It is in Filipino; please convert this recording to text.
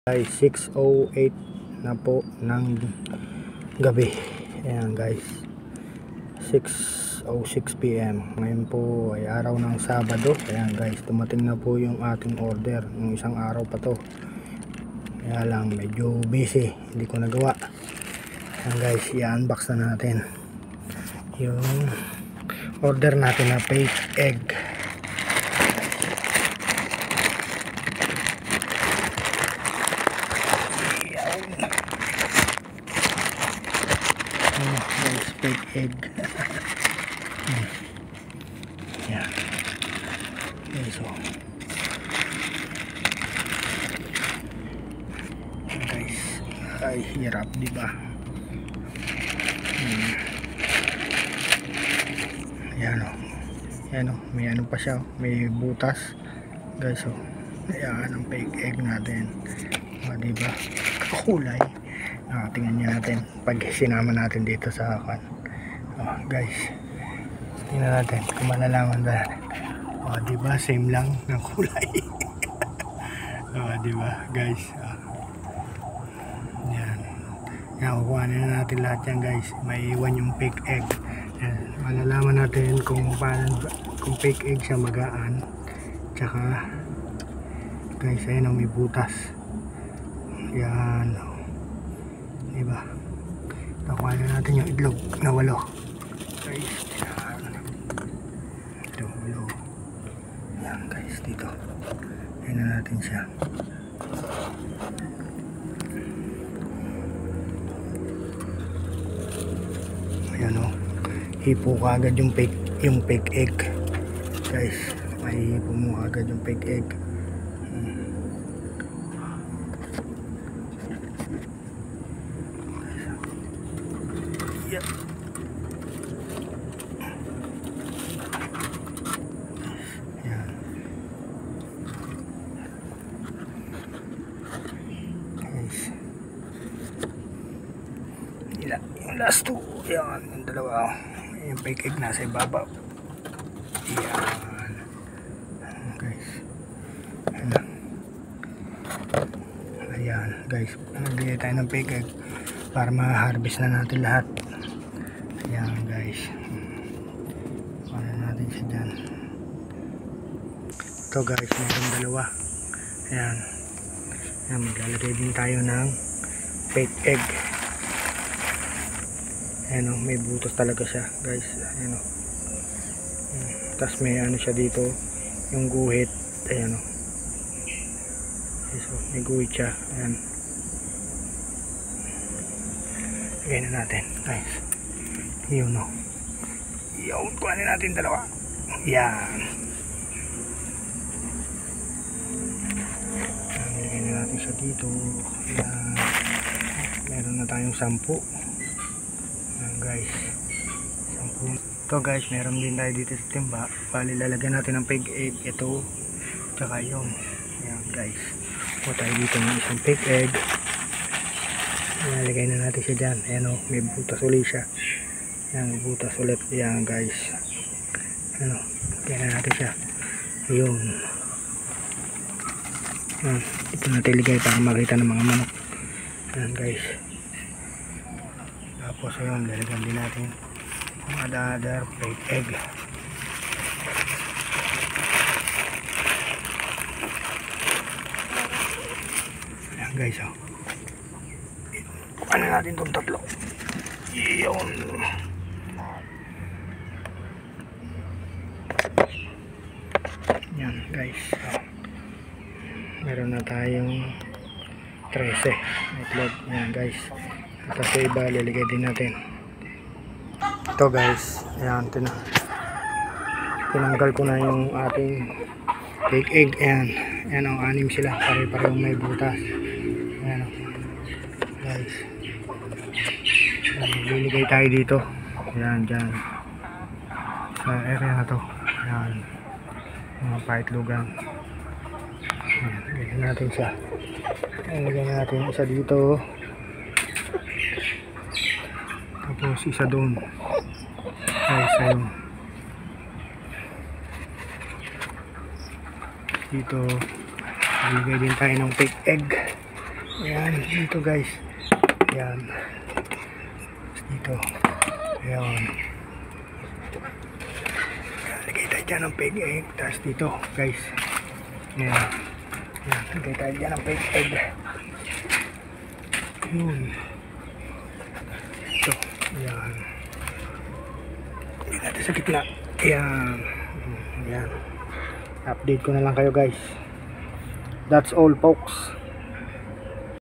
Guys, 6:08 na po ng gabi. Ayan guys, 6:06 PM. Ngayon po ay araw ng Sabado. Ayan guys, dumating na po yung ating order. Yung isang araw pa to, kaya lang medyo busy, hindi ko nagawa. Ayan guys, i-unbox na natin yung order natin na fake egg. Guys, fake egg. Yeah. Okay, so guys, ay hirap, di ba? Ayan o. Ayan o, may ano pa siya, may butas. Guys, so ayan ang fake egg natin. Di ba? Kakulay. Tingnan nyo natin pag sinama natin dito sa akin. Guys, tingnan natin kung malalaman ba. Diba same lang ng kulay. Diba guys, yan. Kukuha na natin lahat yan guys. May iwan yung fake egg. Yan. Malalaman natin kung paano, kung fake egg siya magaan. Tsaka guys, ayun may butas. Yan, diba? Nakuha na natin yung itlog na 8 guys. Ito 8. Yan guys, dito ayun na natin siya. Ayan o, hipo ka agad yung fake egg guys. May hipo mo agad yung fake egg. Yan. Guys, yung last two, yan, yung dalawa, yung fake egg nasa ibabaw. Yan guys, ayan guys, nagbigay tayo ng fake egg para ma-harvest na natin lahat. Ayan guys, paano natin siya dyan. Ito guys, mayroong dalawa. Ayan, ayan, maglalagay din tayo ng fake egg. Ayan o, may butas talaga siya guys. Ayan o, tapos may ano siya dito, yung guhit. Ayan o, so, may guhit siya. Ayan, lagay na natin guys. Yun o, yun, kuhanin natin dalawa. Yan, lagay na natin siya dito. Yan, meron na tayong 10. Yan guys, 10. Ito guys, meron din tayo dito sa timba. Bali, lalagyan natin ng fake egg. Ito, tsaka yun. Yan guys, kuha tayo dito ng isang fake egg. Nalagay na natin siya dyan. Ayan o, may butas ulit siya. Ayan, may butas ulit. Ayan guys, ano, lagyan na natin siya. Ayun. Ito natin ligay para makita ng mga manok. Ayan guys, tapos ayun, lalagyan din natin ang other fake egg. Ayan guys, ano natin itong 3. Yun. Yan guys, meron na tayong 13 itlog. Yan guys, at sa iba lalagay din natin ito guys. Ayan, tinanggal ko na yung ating fake egg. Ayan, ayan o, 6 sila, pare-parehong may butas. Ayan o guys, liligay tayo dito. Ayan, dyan sa area na to. Ayan, mga paitlogan. Ayan, lagyan natin siya. Ayan, lagyan natin isa dito, tapos isa doon guys. Ayun, dito bigay din tayo ng fake egg. Ayan, dito guys. Ayan. Dito. Ayan. Lagay tayo dyan ng peg egg. Tapos dito guys. Ayan. Ayan. Lagay tayo dyan ng peg egg. Ayan. Ito. Ayan. Hindi natin sa gitna. Ayan. Ayan. Update ko na lang kayo guys. That's all folks.